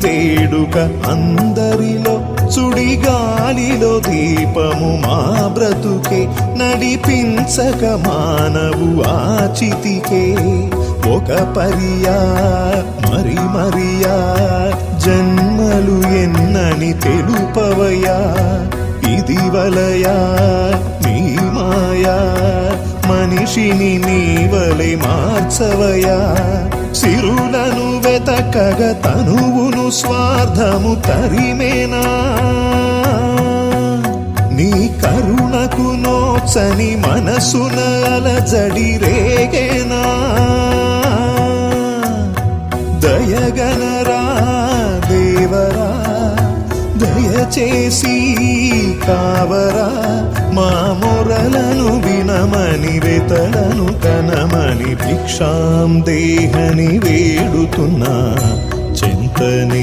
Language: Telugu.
వేడుక అందరిలో సుడిగాలిలో దీపము మా బ్రతుకే నడిపించక మానవు ఆచితికే ఒక మరియా మరియా జన్మలు ఎన్నని తెలుపవయా ఇది వలయా నీ మాయా మనిషిని నీవలే మార్చవయా సిరులను వెతకగ తనువును స్వార్థము తరిమేనా నీ కరుణకు నోచని మనసున అలజడి రేగేనా దయగనరా దేవరా దయచేసి కావరా మా మొరలను వినమని వెతలను కనమని భిక్షాం దేహని వేడుతున్నా చింతని